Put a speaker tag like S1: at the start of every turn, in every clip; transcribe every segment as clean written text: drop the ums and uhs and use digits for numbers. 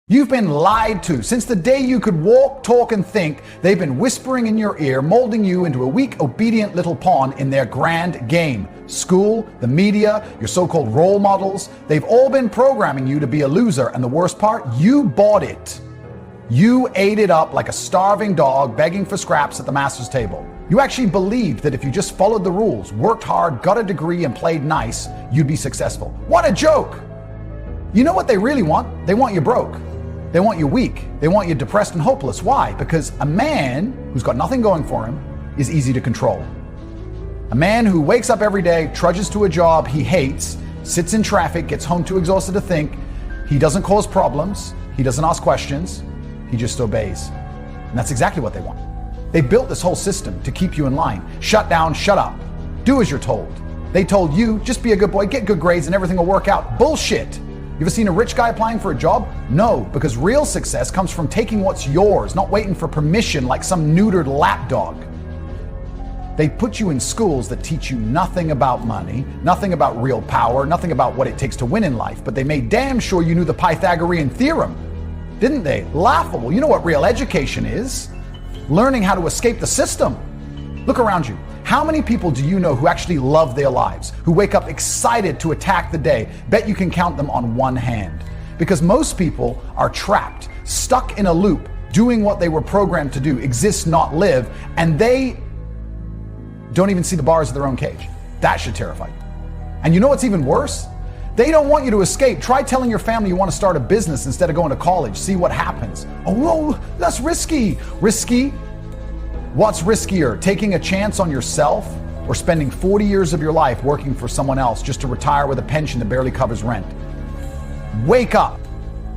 S1: You've been lied to. Since the day you could walk, talk, and think, they've been whispering in your ear, molding you into a weak, obedient little pawn in their grand game. School, the media, your so-called role models, they've all been programming you to be a loser, and the worst part, you bought it. You ate it up like a starving dog begging for scraps at the master's table. You actually believed that if you just followed the rules, worked hard, got a degree, and played nice, you'd be successful. What a joke! You know what they really want? They want you broke. They want you weak. They want you depressed and hopeless. Why? Because a man who's got nothing going for him is easy to control. A man who wakes up every day, trudges to a job he hates, sits in traffic, gets home too exhausted to think, he doesn't cause problems, he doesn't ask questions, he just obeys. And that's exactly what they want. They built this whole system to keep you in line. Shut down, shut up. Do as you're told. They told you, just be a good boy, get good grades, and everything will work out. Bullshit. You ever seen a rich guy applying for a job? No, because real success comes from taking what's yours, not waiting for permission like some neutered lapdog. They put you in schools that teach you nothing about money, nothing about real power, nothing about what it takes to win in life, but they made damn sure you knew the Pythagorean theorem, didn't they? Laughable. You know what real education is? Learning how to escape the system. Look around you. How many people do you know who actually love their lives, who wake up excited to attack the day? Bet you can count them on one hand. Because most people are trapped, stuck in a loop, doing what they were programmed to do, exist, not live, and they don't even see the bars of their own cage. That should terrify you. And you know what's even worse? They don't want you to escape. Try telling your family you want to start a business instead of going to college. See what happens. Oh, whoa, that's risky. Risky? What's riskier, taking a chance on yourself or spending 40 years of your life working for someone else just to retire with a pension that barely covers rent? Wake up.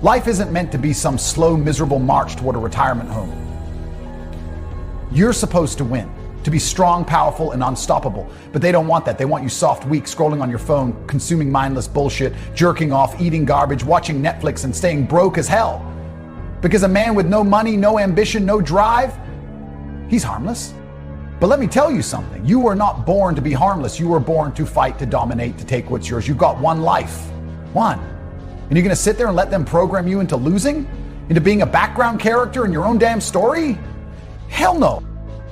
S1: Life isn't meant to be some slow, miserable march toward a retirement home. You're supposed to win, to be strong, powerful, and unstoppable. But they don't want that. They want you soft, weak, scrolling on your phone, consuming mindless bullshit, jerking off, eating garbage, watching Netflix, and staying broke as hell. Because a man with no money, no ambition, no drive, he's harmless. But let me tell you something. You were not born to be harmless. You were born to fight, to dominate, to take what's yours. You've got one life. One. And you're going to sit there and let them program you into losing? Into being a background character in your own damn story? Hell no.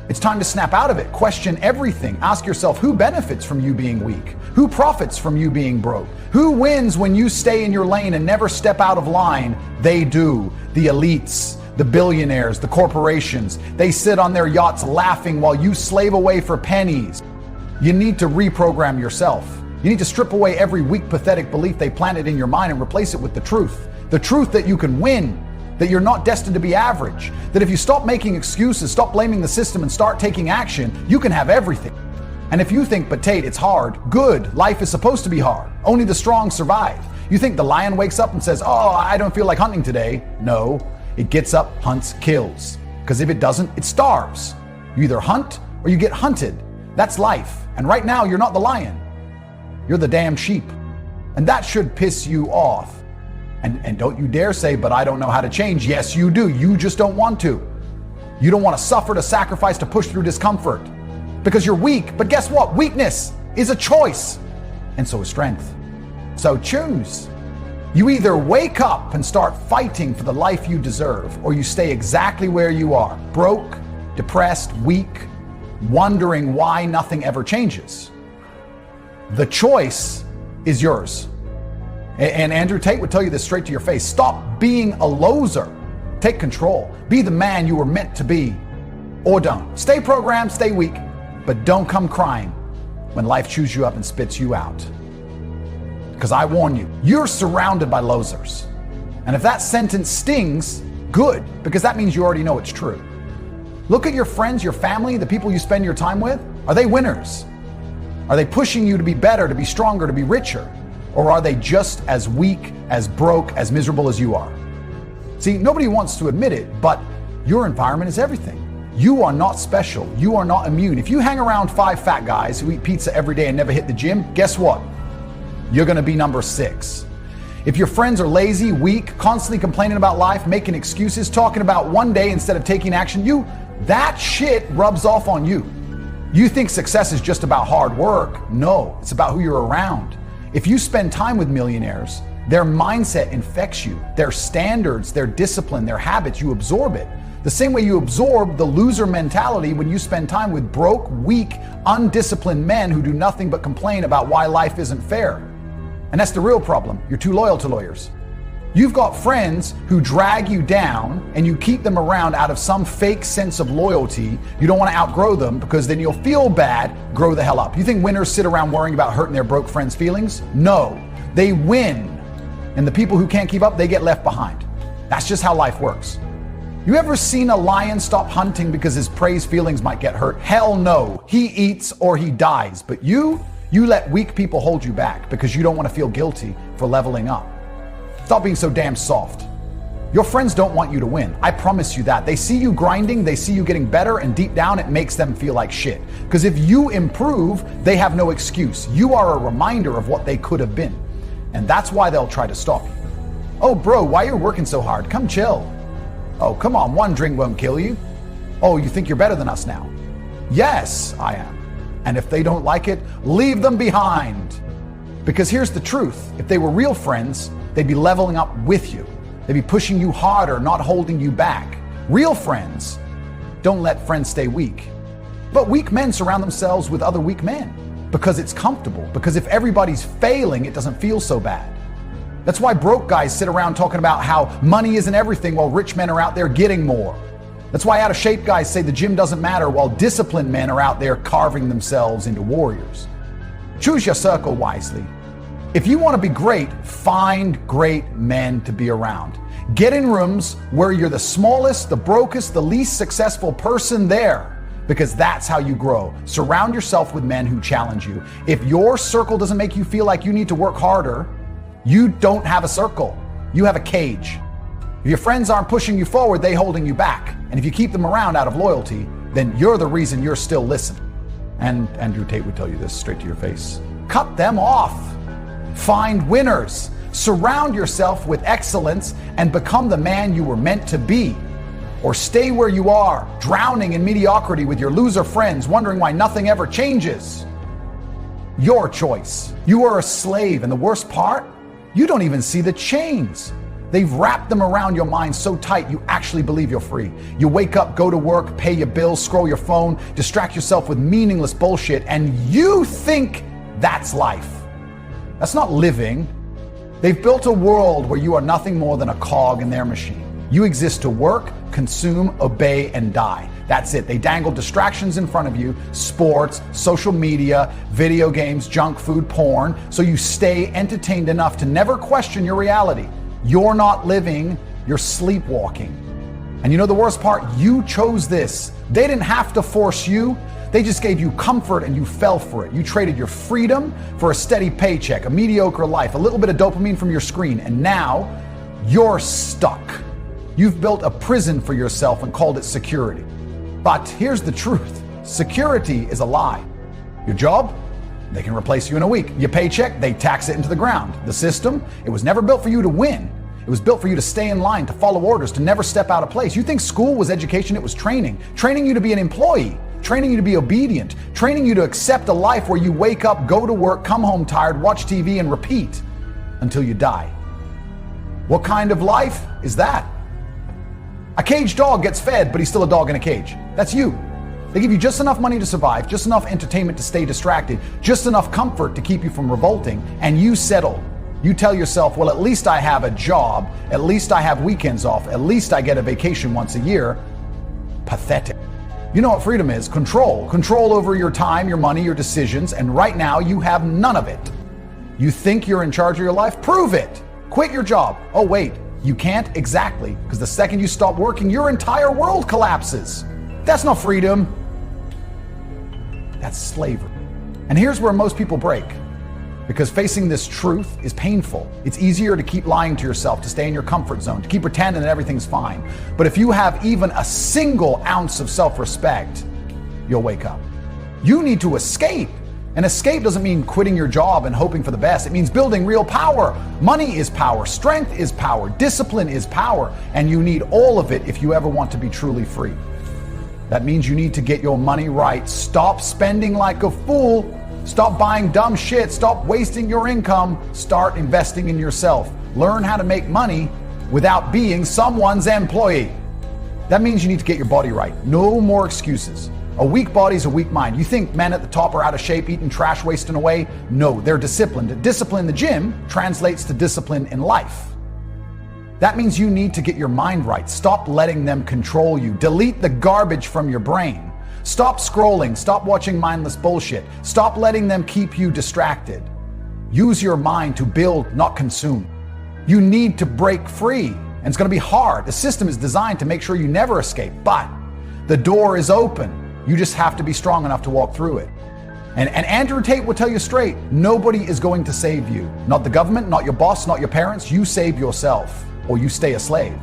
S1: It's time to snap out of it. Question everything. Ask yourself, who benefits from you being weak? Who profits from you being broke? Who wins when you stay in your lane and never step out of line? They do. The elites. The billionaires, the corporations, they sit on their yachts laughing while you slave away for pennies. You need to reprogram yourself. You need to strip away every weak, pathetic belief they planted in your mind and replace it with the truth. The truth that you can win, that you're not destined to be average, that if you stop making excuses, stop blaming the system, and start taking action, you can have everything. And if you think, but Tate, it's hard, good, life is supposed to be hard. Only the strong survive. You think the lion wakes up and says, oh, I don't feel like hunting today. No. It gets up, hunts, kills. Because if it doesn't, it starves. You either hunt or you get hunted. That's life. And right now, you're not the lion. You're the damn sheep. And that should piss you off. And don't you dare say, but I don't know how to change. Yes, you do. You just don't want to. You don't want to suffer, to sacrifice, to push through discomfort. Because you're weak. But guess what? Weakness is a choice. And so is strength. So choose. You either wake up and start fighting for the life you deserve, or you stay exactly where you are, broke, depressed, weak, wondering why nothing ever changes. The choice is yours. And Andrew Tate would tell you this straight to your face. Stop being a loser. Take control. Be the man you were meant to be, or don't. Stay programmed, stay weak, but don't come crying when life chews you up and spits you out. Because I warn you, you're surrounded by losers. And if that sentence stings, good, because that means you already know it's true. Look at your friends, your family, the people you spend your time with. Are they winners? Are they pushing you to be better, to be stronger, to be richer? Or are they just as weak, as broke, as miserable as you are? See, nobody wants to admit it, but your environment is everything. You are not special. You are not immune. If you hang around 5 fat guys who eat pizza every day and never hit the gym, guess what? You're going to be number 6. If your friends are lazy, weak, constantly complaining about life, making excuses, talking about one day instead of taking action, that shit rubs off on you. You think success is just about hard work. No, it's about who you're around. If you spend time with millionaires, Their mindset infects you. Their standards, their discipline, their habits, you absorb it. The same way you absorb the loser mentality when you spend time with broke, weak, undisciplined men who do nothing but complain about why life isn't fair. And that's the real problem. You're too loyal to lawyers. You've got friends who drag you down and you keep them around out of some fake sense of loyalty. You don't want to outgrow them because then you'll feel bad. Grow the hell up. You think winners sit around worrying about hurting their broke friends' feelings? No, they win. And the people who can't keep up, they get left behind. That's just how life works. You ever seen a lion stop hunting because his prey's feelings might get hurt? Hell no. He eats or he dies. But you let weak people hold you back because you don't want to feel guilty for leveling up. Stop being so damn soft. Your friends don't want you to win. I promise you that. They see you grinding, they see you getting better, and deep down it makes them feel like shit. Because if you improve, they have no excuse. You are a reminder of what they could have been. And that's why they'll try to stop you. Oh bro, why are you working so hard? Come chill. Oh, come on, one drink won't kill you. Oh, you think you're better than us now? Yes, I am. And if they don't like it, leave them behind. Because here's the truth. If they were real friends, they'd be leveling up with you. They'd be pushing you harder, not holding you back. Real friends don't let friends stay weak. But weak men surround themselves with other weak men because it's comfortable. Because if everybody's failing, it doesn't feel so bad. That's why broke guys sit around talking about how money isn't everything while rich men are out there getting more. That's why out of shape guys say the gym doesn't matter while disciplined men are out there carving themselves into warriors. Choose your circle wisely. If you want to be great, find great men to be around. Get in rooms where you're the smallest, the brokest, the least successful person there, because that's how you grow. Surround yourself with men who challenge you. If your circle doesn't make you feel like you need to work harder, you don't have a circle. You have a cage. If your friends aren't pushing you forward, they're holding you back. And if you keep them around out of loyalty, then you're the reason you're still listening. And Andrew Tate would tell you this straight to your face. Cut them off. Find winners. Surround yourself with excellence and become the man you were meant to be. Or stay where you are, drowning in mediocrity with your loser friends, wondering why nothing ever changes. Your choice. You are a slave, and the worst part, you don't even see the chains. They've wrapped them around your mind so tight you actually believe you're free. You wake up, go to work, pay your bills, scroll your phone, distract yourself with meaningless bullshit, and you think that's life. That's not living. They've built a world where you are nothing more than a cog in their machine. You exist to work, consume, obey, and die. That's it. They dangle distractions in front of you, sports, social media, video games, junk food, porn, so you stay entertained enough to never question your reality. You're not living, you're sleepwalking. And you know the worst part? You chose this. They didn't have to force you. They just gave you comfort and you fell for it. You traded your freedom for a steady paycheck, a mediocre life, a little bit of dopamine from your screen, and now you're stuck. You've built a prison for yourself and called it security. But here's the truth. Security is a lie. Your job? They can replace you in a week. Your paycheck? They tax it into the ground. The system? It was never built for you to win. It was built for you to stay in line, to follow orders, to never step out of place. You think school was education? It was training. Training you to be an employee. Training you to be obedient, training you to accept a life where you wake up, go to work, come home tired, watch TV, and repeat until you die. What kind of life is that? A caged dog gets fed, but he's still a dog in a cage. That's you. They give you just enough money to survive, just enough entertainment to stay distracted, just enough comfort to keep you from revolting, and you settle. You tell yourself, well, at least I have a job, at least I have weekends off, at least I get a vacation once a year. Pathetic. You know what freedom is? Control. Control over your time, your money, your decisions, and right now you have none of it. You think you're in charge of your life? Prove it. Quit your job. Oh wait, you can't? Exactly. Because the second you stop working, your entire world collapses. That's not freedom. That's slavery. And here's where most people break. Because facing this truth is painful. It's easier to keep lying to yourself, to stay in your comfort zone, to keep pretending that everything's fine. But if you have even a single ounce of self-respect, you'll wake up. You need to escape. And escape doesn't mean quitting your job and hoping for the best. It means building real power. Money is power. Strength is power. Discipline is power. And you need all of it if you ever want to be truly free. That means you need to get your money right. Stop spending like a fool. Stop buying dumb shit. Stop wasting your income. Start investing in yourself. learn how to make money without being someone's employee. That means you need to get your body right. No more excuses. A weak body is a weak mind. You think men at the top are out of shape, eating trash, wasting away? No, they're disciplined. Discipline in the gym translates to discipline in life. That means you need to get your mind right. Stop letting them control you. Delete the garbage from your brain. Stop scrolling. Stop watching mindless bullshit. Stop letting them keep you distracted. Use your mind to build, not consume. You need to break free, and it's going to be hard. The system is designed to make sure you never escape, but the door is open. You just have to be strong enough to walk through it. And Andrew Tate will tell you straight, nobody is going to save you. Not the government, not your boss, not your parents. You save yourself, or you stay a slave.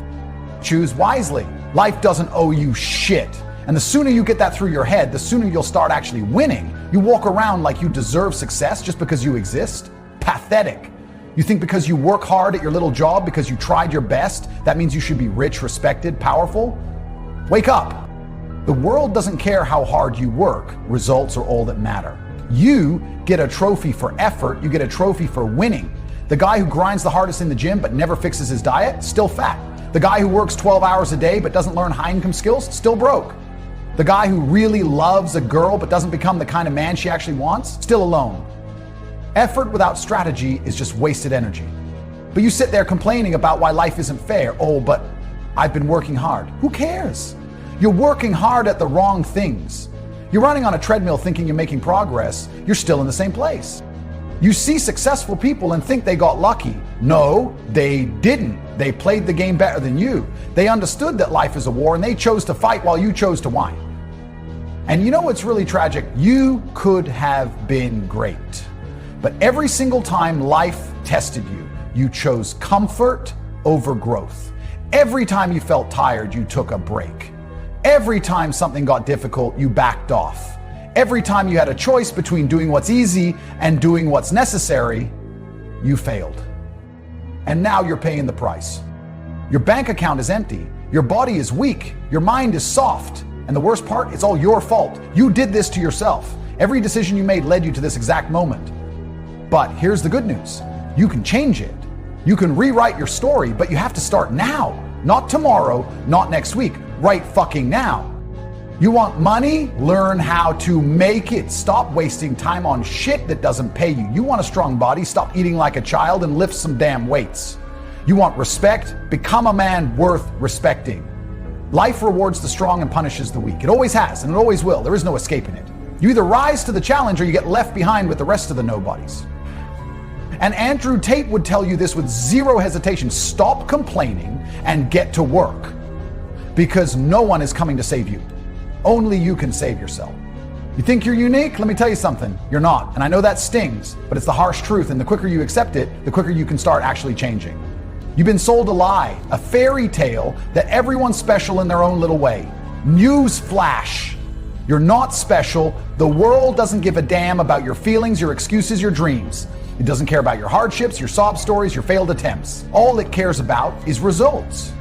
S1: Choose wisely. Life doesn't owe you shit. And the sooner you get that through your head, the sooner you'll start actually winning. You walk around like you deserve success just because you exist? Pathetic. You think because you work hard at your little job, because you tried your best, that means you should be rich, respected, powerful? Wake up. The world doesn't care how hard you work. Results are all that matter. You get a trophy for effort. You get a trophy for winning. The guy who grinds the hardest in the gym but never fixes his diet, still fat. The guy who works 12 hours a day but doesn't learn high income skills, still broke. The guy who really loves a girl but doesn't become the kind of man she actually wants, still alone. Effort without strategy is just wasted energy. But you sit there complaining about why life isn't fair. Oh, but I've been working hard. Who cares? You're working hard at the wrong things. You're running on a treadmill thinking you're making progress. You're still in the same place. You see successful people and think they got lucky. No, they didn't. They played the game better than you. They understood that life is a war and they chose to fight while you chose to whine. And you know what's really tragic? You could have been great. But every single time life tested you, you chose comfort over growth. Every time you felt tired, you took a break. Every time something got difficult, you backed off. Every time you had a choice between doing what's easy and doing what's necessary, you failed. And now you're paying the price. Your bank account is empty. Your body is weak. Your mind is soft. And the worst part, it's all your fault. You did this to yourself. Every decision you made led you to this exact moment. But here's the good news. You can change it. You can rewrite your story, but you have to start now. Not tomorrow, not next week. Right fucking now. You want money? Learn how to make it. Stop wasting time on shit that doesn't pay you. You want a strong body? Stop eating like a child and lift some damn weights. You want respect? Become a man worth respecting. Life rewards the strong and punishes the weak. It always has, and it always will. There is no escaping it. You either rise to the challenge or you get left behind with the rest of the nobodies. And Andrew Tate would tell you this with zero hesitation. Stop complaining and get to work. Because no one is coming to save you. Only you can save yourself. You think you're unique? Let me tell you something. You're not. And I know that stings, but it's the harsh truth. And the quicker you accept it, the quicker you can start actually changing. You've been sold a lie, a fairy tale that everyone's special in their own little way. News flash. You're not special. The world doesn't give a damn about your feelings, your excuses, your dreams. It doesn't care about your hardships, your sob stories, your failed attempts. All it cares about is results.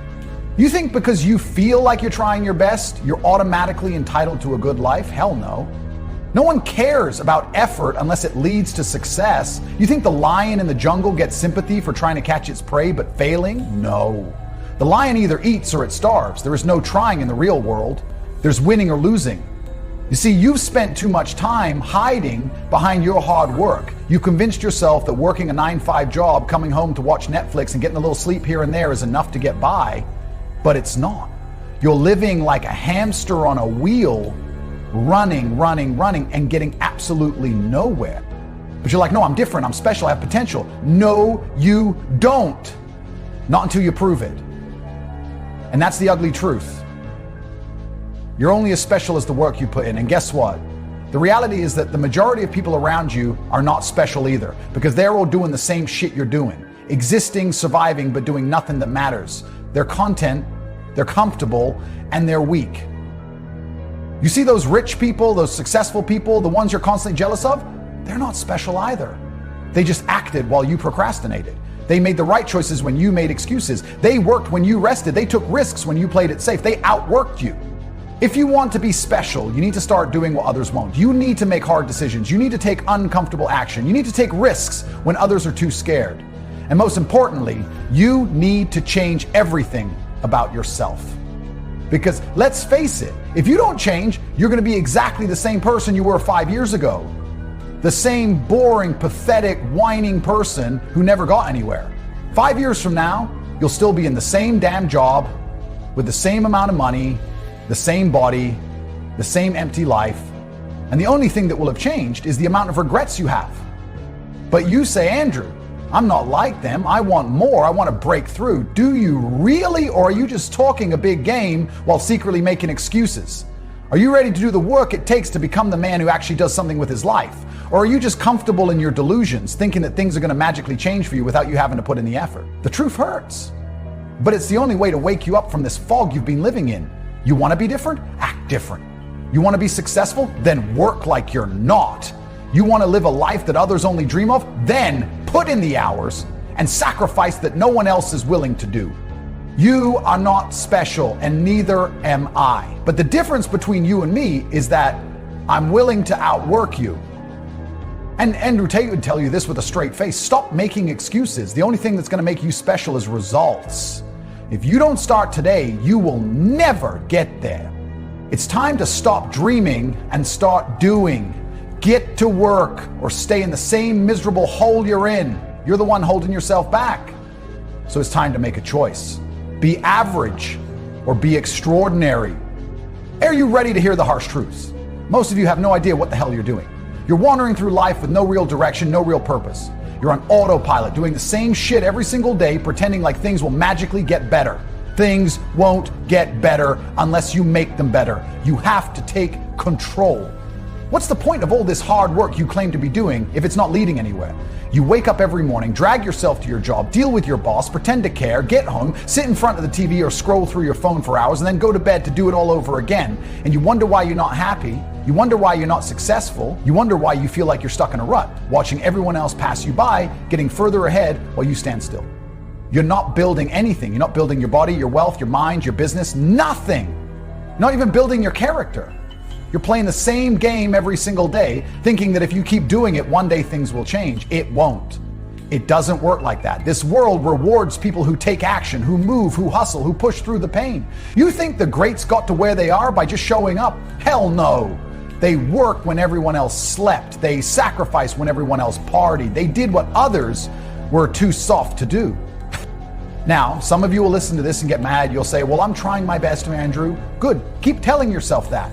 S1: You think because you feel like you're trying your best, you're automatically entitled to a good life? Hell no. No one cares about effort unless it leads to success. You think the lion in the jungle gets sympathy for trying to catch its prey but failing? No. The lion either eats or it starves. There is no trying in the real world. There's winning or losing. You see, you've spent too much time hiding behind your hard work. You convinced yourself that working a 9-to-5 job, coming home to watch Netflix and getting a little sleep here and there is enough to get by. But it's not. You're living like a hamster on a wheel, running, and getting absolutely nowhere. But you're like, no, I'm different, I'm special, I have potential. No, you don't. Not until you prove it. And that's the ugly truth. You're only as special as the work you put in. And guess what? The reality is that the majority of people around you are not special either, because they're all doing the same shit you're doing. Existing, surviving, but doing nothing that matters. They're content, they're comfortable, and they're weak. You see those rich people, those successful people, the ones you're constantly jealous of? They're not special either. They just acted while you procrastinated. They made the right choices when you made excuses. They worked when you rested. They took risks when you played it safe. They outworked you. If you want to be special, you need to start doing what others won't. You need to make hard decisions. You need to take uncomfortable action. You need to take risks when others are too scared. And most importantly, you need to change everything about yourself. Because let's face it, if you don't change, you're going to be exactly the same person you were 5 years ago. The same boring, pathetic, whining person who never got anywhere. 5 years from now, you'll still be in the same damn job, with the same amount of money, the same body, the same empty life. And the only thing that will have changed is the amount of regrets you have. But you say, Andrew, I'm not like them. I want more. I want to break through. Do you really? Or are you just talking a big game while secretly making excuses? Are you ready to do the work it takes to become the man who actually does something with his life? Or are you just comfortable in your delusions, thinking that things are going to magically change for you without you having to put in the effort? The truth hurts. But it's the only way to wake you up from this fog you've been living in. You want to be different? Act different. You want to be successful? Then work like you're not. You want to live a life that others only dream of? Then put in the hours and sacrifice that no one else is willing to do. You are not special, and neither am I. But the difference between you and me is that I'm willing to outwork you. And Andrew Tate would tell you this with a straight face. Stop making excuses. The only thing that's going to make you special is results. If you don't start today, you will never get there. It's time to stop dreaming and start doing. Get to work or stay in the same miserable hole you're in. You're the one holding yourself back. So it's time to make a choice. Be average or be extraordinary. Are you ready to hear the harsh truths? Most of you have no idea what the hell you're doing. You're wandering through life with no real direction, no real purpose. You're on autopilot, doing the same shit every single day, pretending like things will magically get better. Things won't get better unless you make them better. You have to take control. What's the point of all this hard work you claim to be doing if it's not leading anywhere? You wake up every morning, drag yourself to your job, deal with your boss, pretend to care, get home, sit in front of the TV or scroll through your phone for hours, and then go to bed to do it all over again. And you wonder why you're not happy. You wonder why you're not successful. You wonder why you feel like you're stuck in a rut, watching everyone else pass you by, getting further ahead while you stand still. You're not building anything. You're not building your body, your wealth, your mind, your business, nothing. You're not even building your character. You're playing the same game every single day, thinking that if you keep doing it, one day things will change. It won't. It doesn't work like that. This world rewards people who take action, who move, who hustle, who push through the pain. You think the greats got to where they are by just showing up? Hell no. They worked when everyone else slept. They sacrificed when everyone else partied. They did what others were too soft to do. Now, some of you will listen to this and get mad. You'll say, well, I'm trying my best, Andrew. Good. Keep telling yourself that.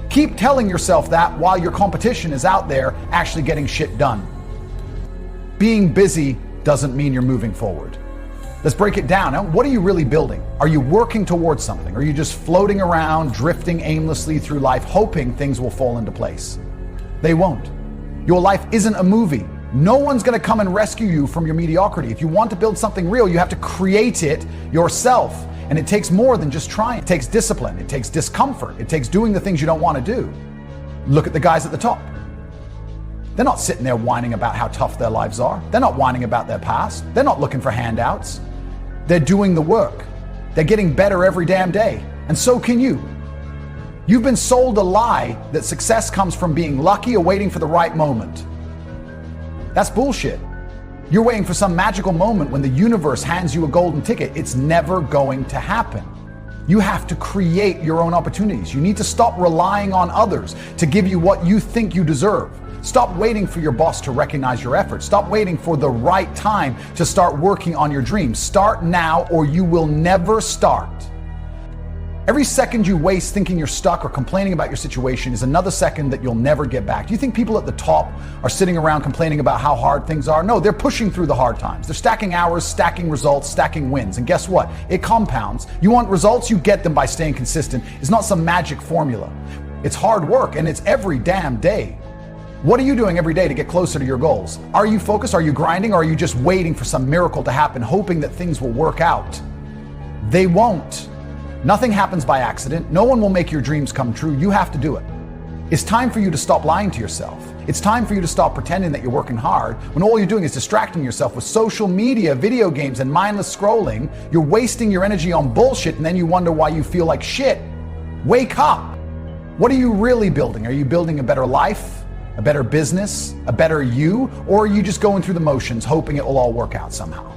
S1: Keep telling yourself that while your competition is out there actually getting shit done. Being busy doesn't mean you're moving forward. Let's break it down. Now, what are you really building? Are you working towards something? Or are you just floating around, drifting aimlessly through life, hoping things will fall into place? They won't. Your life isn't a movie. No one's going to come and rescue you from your mediocrity. If you want to build something real, you have to create it yourself. And it takes more than just trying. It takes discipline. It takes discomfort. It takes doing the things you don't want to do. Look at the guys at the top. They're not sitting there whining about how tough their lives are. They're not whining about their past. They're not looking for handouts. They're doing the work. They're getting better every damn day. And so can you. You've been sold a lie that success comes from being lucky or waiting for the right moment. That's bullshit. You're waiting for some magical moment when the universe hands you a golden ticket. It's never going to happen. You have to create your own opportunities. You need to stop relying on others to give you what you think you deserve. Stop waiting for your boss to recognize your efforts. Stop waiting for the right time to start working on your dreams. Start now or you will never start. Every second you waste thinking you're stuck or complaining about your situation is another second that you'll never get back. Do you think people at the top are sitting around complaining about how hard things are? No, they're pushing through the hard times. They're stacking hours, stacking results, stacking wins. And guess what? It compounds. You want results, you get them by staying consistent. It's not some magic formula. It's hard work and it's every damn day. What are you doing every day to get closer to your goals? Are you focused? Are you grinding? Or are you just waiting for some miracle to happen, hoping that things will work out? They won't. Nothing happens by accident. No one will make your dreams come true. You have to do it. It's time for you to stop lying to yourself. It's time for you to stop pretending that you're working hard when all you're doing is distracting yourself with social media, video games, and mindless scrolling. You're wasting your energy on bullshit and then you wonder why you feel like shit. Wake up. What are you really building? Are you building a better life? a better business, a better you, or are you just going through the motions hoping it will all work out somehow?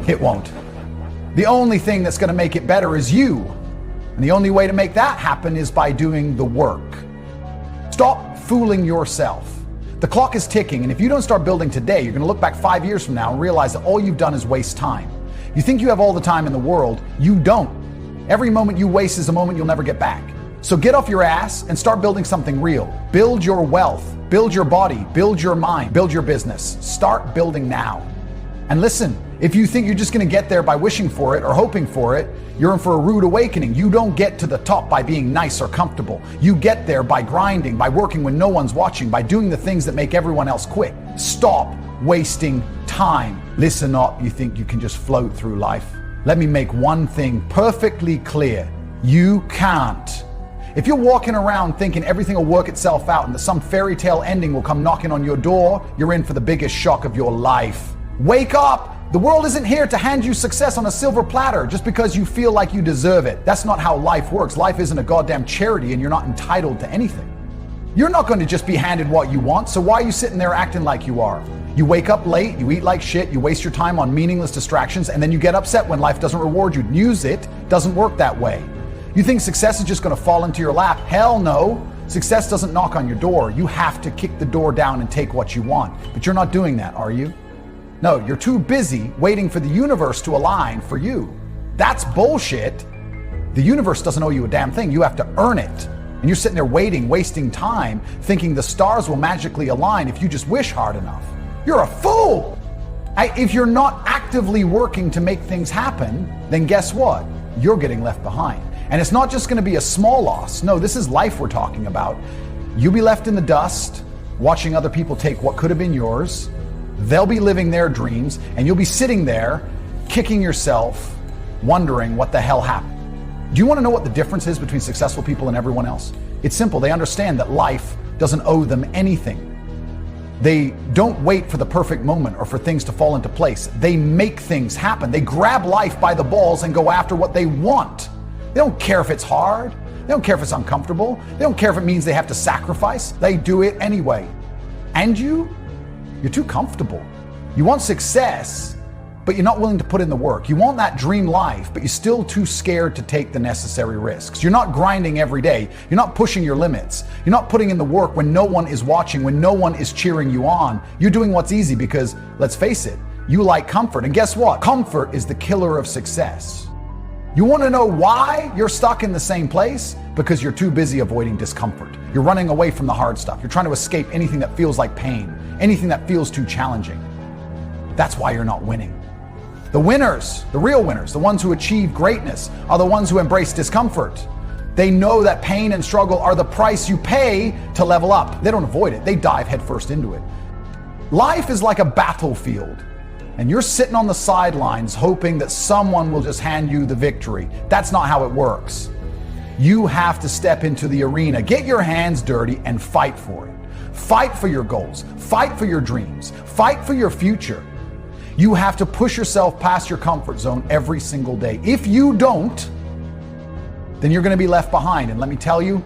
S1: It won't. The only thing that's going to make it better is you. And the only way to make that happen is by doing the work. Stop fooling yourself. The clock is ticking, and if you don't start building today, you're going to look back 5 years from now and realize that all you've done is waste time. You think you have all the time in the world, you don't. Every moment you waste is a moment you'll never get back. So get off your ass and start building something real. Build your wealth, build your body, build your mind, build your business. Start building now. And listen, if you think you're just going to get there by wishing for it or hoping for it, you're in for a rude awakening. You don't get to the top by being nice or comfortable. You get there by grinding, by working when no one's watching, by doing the things that make everyone else quit. Stop wasting time. Listen up, you think you can just float through life. Let me make one thing perfectly clear. You can't. If you're walking around thinking everything will work itself out and that some fairy tale ending will come knocking on your door, you're in for the biggest shock of your life. Wake up! The world isn't here to hand you success on a silver platter just because you feel like you deserve it. That's not how life works. Life isn't a goddamn charity and you're not entitled to anything. You're not going to just be handed what you want, so why are you sitting there acting like you are? You wake up late, you eat like shit, you waste your time on meaningless distractions, and then you get upset when life doesn't reward you. Use it doesn't work that way. You think success is just going to fall into your lap? Hell no. Success doesn't knock on your door. You have to kick the door down and take what you want. But you're not doing that, are you? No, you're too busy waiting for the universe to align for you. That's bullshit. The universe doesn't owe you a damn thing. You have to earn it. And you're sitting there waiting, wasting time, thinking the stars will magically align if you just wish hard enough. You're a fool. If you're not actively working to make things happen, then guess what? You're getting left behind. And it's not just going to be a small loss. No, this is life we're talking about. You'll be left in the dust, watching other people take what could have been yours. They'll be living their dreams, and you'll be sitting there, kicking yourself, wondering what the hell happened. Do you want to know what the difference is between successful people and everyone else? It's simple. They understand that life doesn't owe them anything. They don't wait for the perfect moment or for things to fall into place. They make things happen. They grab life by the balls and go after what they want. They don't care if it's hard. They don't care if it's uncomfortable. They don't care if it means they have to sacrifice. They do it anyway. And you're too comfortable. You want success, but you're not willing to put in the work. You want that dream life, but you're still too scared to take the necessary risks. You're not grinding every day. You're not pushing your limits. You're not putting in the work when no one is watching, when no one is cheering you on. You're doing what's easy because, let's face it, you like comfort. And guess what? Comfort is the killer of success. You want to know why you're stuck in the same place? Because you're too busy avoiding discomfort. You're running away from the hard stuff. You're trying to escape anything that feels like pain, anything that feels too challenging. That's why you're not winning. The winners, the real winners, the ones who achieve greatness, are the ones who embrace discomfort. They know that pain and struggle are the price you pay to level up. They don't avoid it. They dive headfirst into it. Life is like a battlefield, and you're sitting on the sidelines hoping that someone will just hand you the victory. That's not how it works. You have to step into the arena, get your hands dirty, and fight for it. Fight for your goals. Fight for your dreams. Fight for your future. You have to push yourself past your comfort zone every single day. If you don't, then you're going to be left behind. And let me tell you,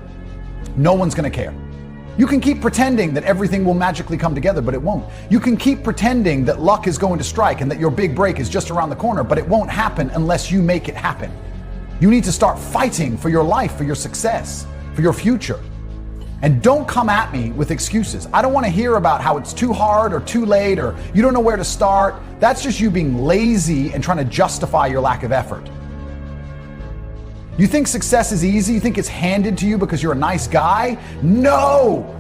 S1: no one's going to care. You can keep pretending that everything will magically come together, but it won't. You can keep pretending that luck is going to strike and that your big break is just around the corner, but it won't happen unless you make it happen. You need to start fighting for your life, for your success, for your future. And don't come at me with excuses. I don't want to hear about how it's too hard or too late or you don't know where to start. That's just you being lazy and trying to justify your lack of effort. You think success is easy? You think it's handed to you because you're a nice guy? No!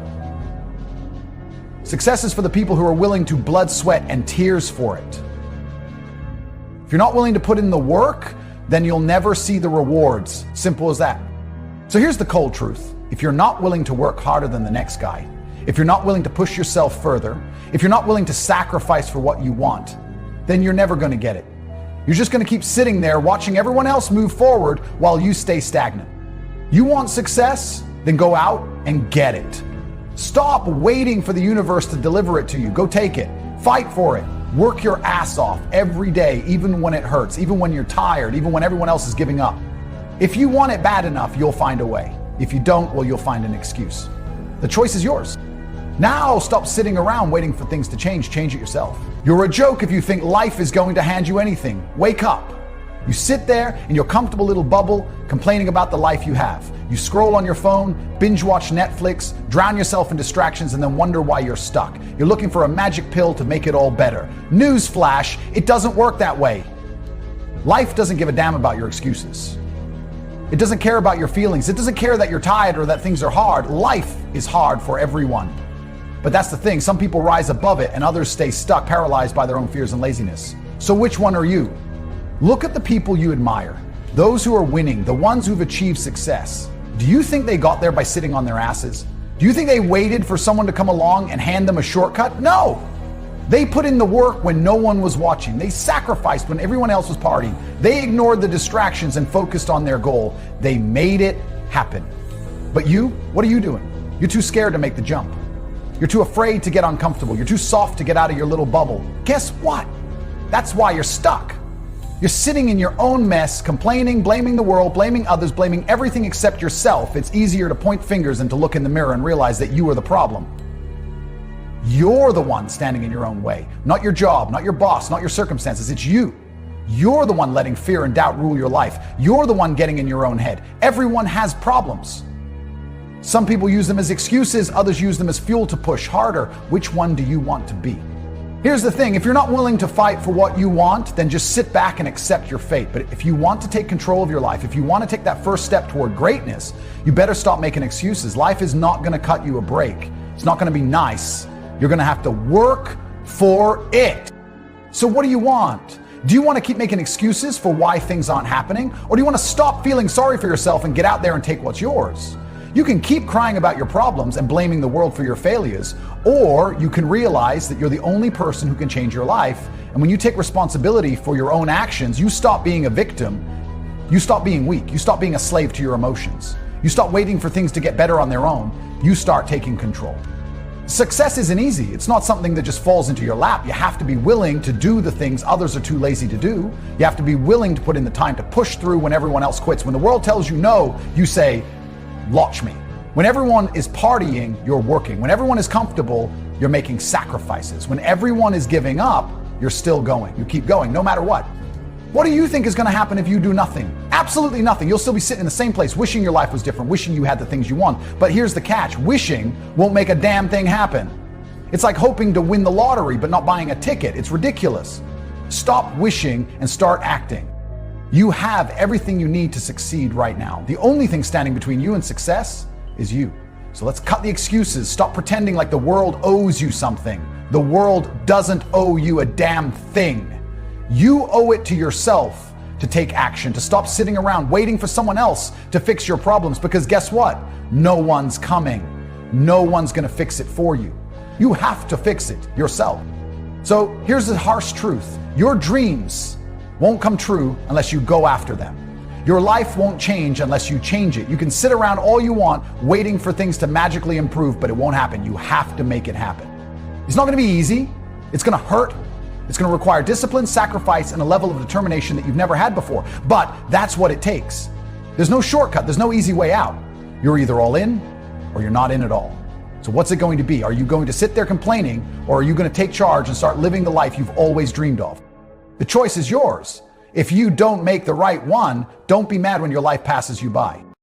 S1: Success is for the people who are willing to blood, sweat, and tears for it. If you're not willing to put in the work, then you'll never see the rewards. Simple as that. So here's the cold truth. If you're not willing to work harder than the next guy, if you're not willing to push yourself further, if you're not willing to sacrifice for what you want, then you're never going to get it. You're just going to keep sitting there watching everyone else move forward while you stay stagnant. You want success? Then go out and get it. Stop waiting for the universe to deliver it to you. Go take it. Fight for it. Work your ass off every day, even when it hurts, even when you're tired, even when everyone else is giving up. If you want it bad enough, you'll find a way. If you don't, well, you'll find an excuse. The choice is yours. Now stop sitting around waiting for things to change. Change it yourself. You're a joke if you think life is going to hand you anything. Wake up. You sit there in your comfortable little bubble complaining about the life you have. You scroll on your phone, binge watch Netflix, drown yourself in distractions, and then wonder why you're stuck. You're looking for a magic pill to make it all better. Newsflash, it doesn't work that way. Life doesn't give a damn about your excuses. It doesn't care about your feelings. It doesn't care that you're tired or that things are hard. Life is hard for everyone. But that's the thing, some people rise above it and others stay stuck, paralyzed by their own fears and laziness. So which one are you? Look at the people you admire, those who are winning, the ones who've achieved success. Do you think they got there by sitting on their asses? Do you think they waited for someone to come along and hand them a shortcut? No! They put in the work when no one was watching. They sacrificed when everyone else was partying. They ignored the distractions and focused on their goal. They made it happen. But you, what are you doing? You're too scared to make the jump. You're too afraid to get uncomfortable. You're too soft to get out of your little bubble. Guess what? That's why you're stuck. You're sitting in your own mess, complaining, blaming the world, blaming others, blaming everything except yourself. It's easier to point fingers than to look in the mirror and realize that you are the problem. You're the one standing in your own way. Not your job, not your boss, not your circumstances. It's you. You're the one letting fear and doubt rule your life. You're the one getting in your own head. Everyone has problems. Some people use them as excuses, others use them as fuel to push harder. Which one do you want to be? Here's the thing, if you're not willing to fight for what you want, then just sit back and accept your fate. But if you want to take control of your life, if you want to take that first step toward greatness, you better stop making excuses. Life is not going to cut you a break. It's not going to be nice. You're going to have to work for it. So what do you want? Do you want to keep making excuses for why things aren't happening? Or do you want to stop feeling sorry for yourself and get out there and take what's yours? You can keep crying about your problems and blaming the world for your failures, or you can realize that you're the only person who can change your life. And when you take responsibility for your own actions, you stop being a victim, you stop being weak, you stop being a slave to your emotions. You stop waiting for things to get better on their own, you start taking control. Success isn't easy. It's not something that just falls into your lap. You have to be willing to do the things others are too lazy to do. You have to be willing to put in the time to push through when everyone else quits. When the world tells you no, you say, watch me. When everyone is partying, you're working. When everyone is comfortable, you're making sacrifices. When everyone is giving up, you're still going. You keep going, no matter what. What do you think is going to happen if you do nothing? Absolutely nothing. You'll still be sitting in the same place, wishing your life was different, wishing you had the things you want. But here's the catch. Wishing won't make a damn thing happen. It's like hoping to win the lottery, but not buying a ticket. It's ridiculous. Stop wishing and start acting. You have everything you need to succeed right now. The only thing standing between you and success is you. So let's cut the excuses. Stop pretending like the world owes you something. The world doesn't owe you a damn thing. You owe it to yourself to take action, to stop sitting around waiting for someone else to fix your problems, because guess what? No one's coming. No one's going to fix it for you. You have to fix it yourself. So here's the harsh truth. Your dreams won't come true unless you go after them. Your life won't change unless you change it. You can sit around all you want waiting for things to magically improve, but it won't happen. You have to make it happen. It's not going to be easy. It's going to hurt. It's going to require discipline, sacrifice, and a level of determination that you've never had before. But that's what it takes. There's no shortcut. There's no easy way out. You're either all in or you're not in at all. So what's it going to be? Are you going to sit there complaining, or are you going to take charge and start living the life you've always dreamed of? The choice is yours. If you don't make the right one, don't be mad when your life passes you by.